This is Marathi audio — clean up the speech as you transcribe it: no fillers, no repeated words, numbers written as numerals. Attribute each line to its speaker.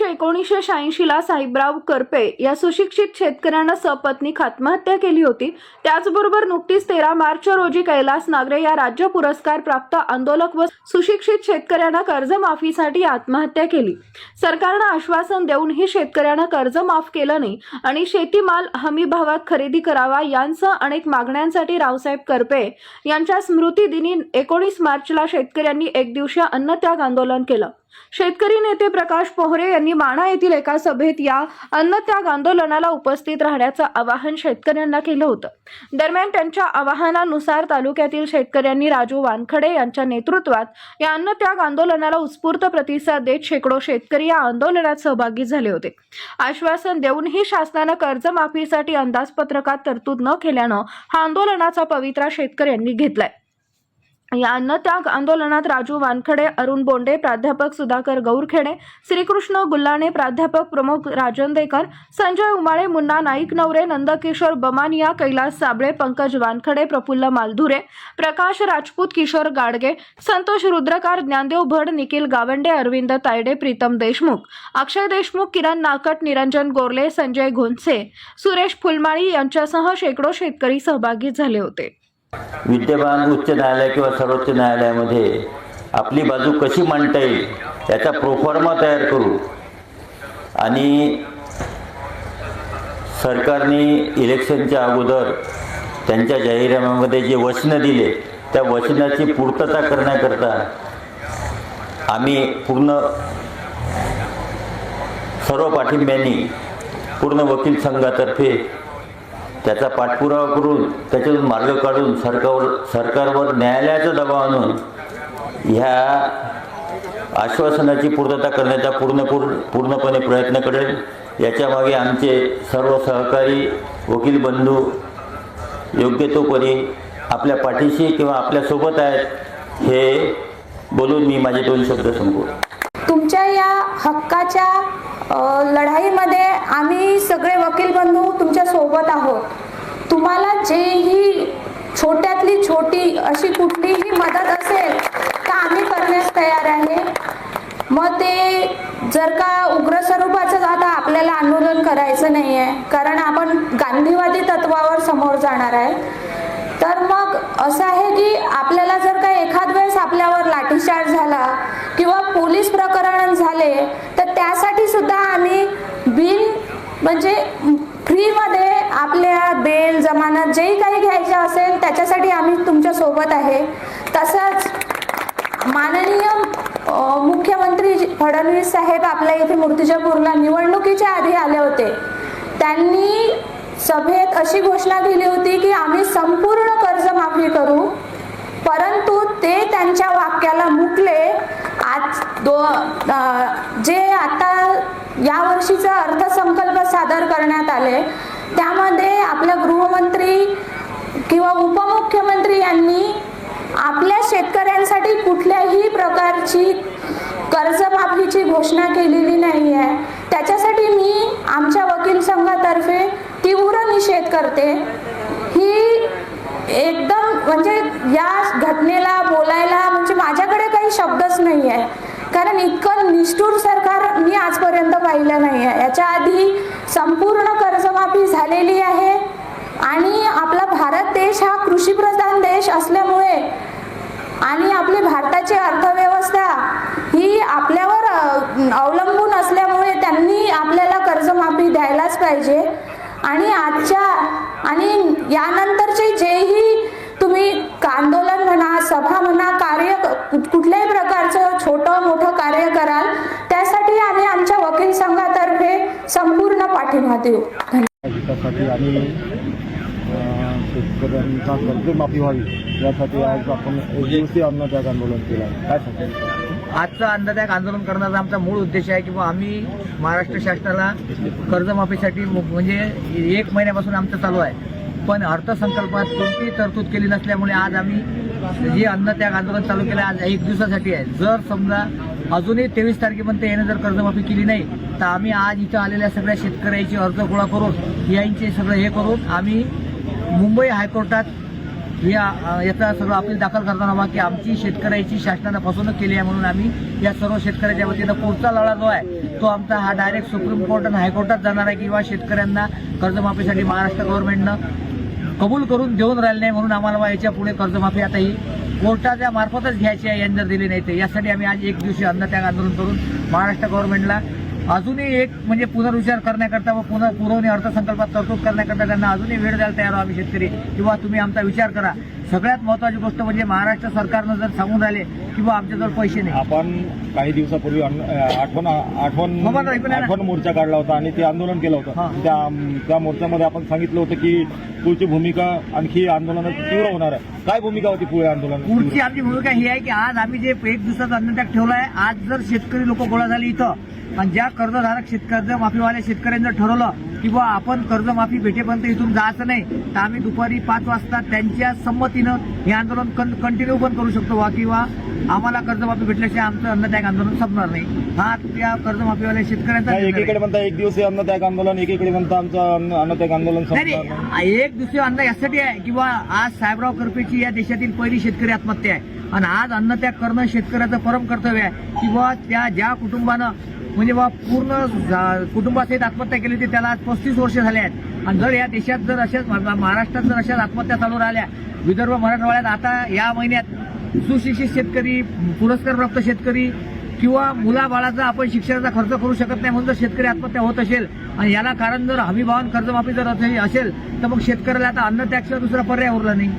Speaker 1: 1986 ला साहेबराव करपे या सुशिक्षित शेतकऱ्यानं सपत्नीक आत्महत्या केली होती। त्याचबरोबर नुकतीच 13 मार्च रोजी कैलास नागरे या राज्य पुरस्कार प्राप्त आंदोलक व सुशिक्षित शेतकऱ्यानं कर्जमाफीसाठी आत्महत्या केली। सरकारनं आश्वासन देऊनही शेतकऱ्यानं कर्ज माफ केलं नाही आणि शेतीमाल हमी भावात खरेदी करावा यांसह अनेक मागण्यांसाठी रावसाहेब करपे यांच्या स्मृतिदिनी 19 मार्चला शेतकऱ्यांनी एक दिवसीय अन्नत्याग आंदोलन केलं। शेतकरी नेते प्रकाश पोहरे यांनी माणा येथील एका सभेत या अन्नत्याग आंदोलनाला उपस्थित राहण्याचं आवाहन शेतकऱ्यांना केलं होतं। दरम्यान त्यांच्या आवाहनानुसार तालुक्यातील शेतकऱ्यांनी राजू वानखडे यांच्या नेतृत्वात या अन्नत्याग आंदोलनाला उत्स्फूर्त प्रतिसाद देत शेकडो शेतकरी या आंदोलनात सहभागी झाले होते। आश्वासन देऊनही शासनानं कर्जमाफीसाठी अंदाजपत्रकात तरतूद न केल्यानं हा आंदोलनाचा पवित्रा शेतकऱ्यांनी घेतलाय। या अन्नत्याग आंदोलनात राजू वानखडे, अरुण बोंडे, प्राध्यापक सुधाकर गौरखेडे, श्रीकृष्ण गुल्लाणे, प्राध्यापक प्रमुख राजंदेकर, संजय उमाळे, मुन्ना नाईक नवरे, नंदकिशोर बमानिया, कैलास साबळे, पंकज वानखडे, प्रफुल्ल मालधुरे, प्रकाश राजपूत, किशोर गाडगे, संतोष रुद्रकार, ज्ञानदेव भड, निखिल गावंडे, अरविंद तायडे, प्रीतम देशमुख, अक्षय देशमुख, किरण नाकट, निरंजन गोरले, संजय घोनसे, सुरेश फुलमाळी यांच्यासह शेकडो शेतकरी सहभागी झाले होते।
Speaker 2: विद्यमान उच्च न्यायालय किंवा सर्वोच्च न्यायालयामध्ये आपली बाजू कशी मांडता येईल याचा प्रोफॉर्मा तयार करू आणि सरकारने इलेक्शनच्या अगोदर त्यांच्या जाहीरनाम्यामध्ये जे वचनं दिले त्या वचनाची पूर्तता करण्याकरता आम्ही पूर्ण सर्व पाठिंब्यांनी पूर्ण वकील संघातर्फे त्याचा पाठपुरावा करून त्याच्यातून मार्ग काढून सरकारवर न्यायालयाचा दबाव आणून ह्या आश्वासनाची पूर्तता करण्याचा पूर्णपणे प्रयत्न करेल। याच्यामागे आमचे सर्व सहकारी वकील बंधू योग्य तोपरी आपल्या पाठीशी किंवा आपल्यासोबत आहेत हे बोलून मी माझे 2 शब्द संपवतो।
Speaker 3: तुमच्या या हक्काच्या लढाईमध्ये आम्ही सगळे वकील बंधू तुमच्या सोबत आहोत। तुम्हाला जेही छोट्यातली छोटी अशी कुठलीही मदत असेल तर आम्ही करण्यास तयार आहे। मग ते जर का उग्र स्वरूपाचं आता आपल्याला आंदोलन करायचं नाही आहे, कारण आपण गांधीवादी तत्वावर समोर जाणार आहे, तर मग असं आहे की आपल्याला जर का एखाद वेळेस आपल्यावर लाठीचार्ज झाला किंवा पोलीस प्रकरण झाले तर त्यासाठी सुद्धा आम्ही बिन म्हणजे फ्रीमध्ये आपल्या बेल जमानत जेही काही घ्यायचं असेल त्याच्यासाठी आम्ही तुमच्या सोबत आहे। तसंच माननीय मुख्यमंत्री फडणवीस साहेब आपल्या इथे मूर्तिजापूरला निवडणुकीच्या आधी आले होते। त्यांनी सभेत अशी घोषणा दिली होती की आम्ही संपूर्ण कर्जमाफी करू, परंतु ते त्यांच्या वाक्याला मुकले। आज जे आता या वर्षीचा अर्थसंकल्प सादर करण्यात आले त्यामध्ये आपल्या गृहमंत्री किंवा उपमुख्यमंत्री यांनी आपल्या शेतकऱ्यांसाठी कुठल्याही प्रकारची कर्जमाफीची घोषणा केलेली नाही आहे। त्याच्यासाठी मी आमच्या वकील संघातर्फे तीव्र निषेध करते। ही एकदम म्हणजे या घटनेला बोलायला म्हणजे माझ्याकडे काही शब्दच नाही आहे, कारण इतकं निष्ठुर सरकार मी आजपर्यंत पाहिलं नाही आहे। याच्या आधी संपूर्ण कर्जमाफी झालेली आहे आणि आपला भारत देश हा कृषीप्रधान देश असल्यामुळे आणि आपली भारताची अर्थव्यवस्था ही आपल्यावर अवलंबून असल्यामुळे त्यांनी आपल्याला कर्जमाफी द्यायलाच पाहिजे। आणि आजच्या आणि यानंतरचे जेही तुम्ही आंदोलन म्हणा, सभा म्हणा, कार्य कुठल्याही प्रकारचं छोटं मोठं कार्य कराल त्यासाठी आम्ही आमच्या वकील संघातर्फे संपूर्ण पाठिंबा देऊ।
Speaker 4: त्यासाठी आणि शेतकऱ्यांचा कर्जमाफी व्हावी यासाठी आज आपण एकदिवसीय अन्नत्याग आंदोलन केलं आहे। काय सांगतो?
Speaker 5: आजचं अन्नत्याग आंदोलन करण्याचा आमचा मूळ उद्देश आहे की आम्ही महाराष्ट्र शासनाला कर्जमाफीसाठी म्हणजे 1 महिन्यापासून आमचं चालू आहे, पण अर्थसंकल्पात कोणतीही तरतूद केली नसल्यामुळे आज आम्ही जे अन्नत्याग आंदोलन चालू केलं आज 1 दिवसासाठी आहे। जर समजा अजूनही 23 तारखेपर्यंत याने जर कर्जमाफी केली नाही तर आम्ही आज इथं आलेल्या सगळ्या शेतकऱ्यांची अर्ज गोळा करून यांचे सगळं हे करून आम्ही मुंबई हायकोर्टात याचा सगळं अपील दाखल करताना हवा की आमची शेतकऱ्याची शासनानं फसवणूक केली आहे, म्हणून आम्ही या सर्व शेतकऱ्याच्या वतीनं पुढचा लढा जो आहे तो आमचा हा डायरेक्ट सुप्रीम कोर्ट आणि हायकोर्टात जाणार आहे किंवा शेतकऱ्यांना कर्जमाफीसाठी महाराष्ट्र गव्हर्नमेंटनं कबूल करून देऊन राहिले नाही, म्हणून आम्हाला याच्या पुढे कर्जमाफी आता ही कोर्टाच्या मार्फतच घ्यायची आहे. यांनी जर दिली नाही तर यासाठी आम्ही आज एक दिवशी अन्नत्याग आंदोलन करून महाराष्ट्र गव्हर्नमेंटला अजूनही एक म्हणजे पुनर्विचार करण्याकरता व पुरवणी अर्थसंकल्पात तरतूद करण्याकरता त्यांना अजूनही वेळ द्यायला तयार आहोत आम्ही शेतकरी, किंवा तुम्ही आमचा विचार करा. सगळ्यात महत्वाची गोष्ट म्हणजे महाराष्ट्र सरकारनं जर सांगून राहिले किंवा आमच्याजवळ पैसे नाही.
Speaker 4: आपण काही दिवसापूर्वी आठवण मोर्चा काढला होता आणि ते आंदोलन केलं होतं. त्या मोर्चामध्ये आपण सांगितलं होतं की पुढची भूमिका आणखी आंदोलनात तीव्र होणार आहे. काय भूमिका होती पुढे आंदोलन?
Speaker 5: पुढची आमची भूमिका ही आहे की आज आम्ही जे एक दिवसाचा अन्नत्याग ठेवला आहे, आज जर शेतकरी लोक गोळा झाले इथं आणि ज्या कर्जधारक कर्जमाफीवाल्या शेतकऱ्यांनी जर ठरवलं की बुवा आपण कर्जमाफी भेटेपर्यंत इथून जायचं नाही, तर आम्ही दुपारी 5 वाजता त्यांच्या संमतीनं हे आंदोलन कंटिन्यू पण करू शकतो किंवा आम्हाला कर्जमाफी भेटल्याशिवाय आमचं अन्नत्याग आंदोलन संपणार नाही. हा त्या कर्जमाफीवाल्या शेतकऱ्यांचा
Speaker 4: एकीकडे म्हणता एक दिवसीय अन्नत्याग आंदोलन, एकीकडे म्हणता आमचं अन्नत्याग आंदोलन संपणार
Speaker 5: नाही. एक दिवसीय अन्न यासाठी आहे किंवा आज साहेबराव करपेची या देशातील पहिली शेतकरी आत्महत्या आहे आणि आज अन्नत्याग करणं शेतकऱ्याचं परम कर्तव्य आहे किंवा त्या ज्या कुटुंबानं म्हणजे बा पूर्ण कुटुंबासहित आत्महत्या केली होती त्याला आज 35 वर्ष झाले आहेत. आणि जर या देशात जर अशाच महाराष्ट्रात जर अशाच आत्महत्या चालू राहिल्या, विदर्भ मराठवाड्यात आता या महिन्यात सुशिक्षित शेतकरी, पुरस्कारप्राप्त शेतकरी किंवा मुलाबाळाचा आपण शिक्षणाचा खर्च करू शकत नाही म्हणून जर शेतकरी आत्महत्या होत असेल आणि याला कारण जर हमीभावान कर्जमाफी जर असेल तर मग शेतकऱ्याला आता अन्नत्यागाशिवाय दुसरा पर्याय उरला नाही.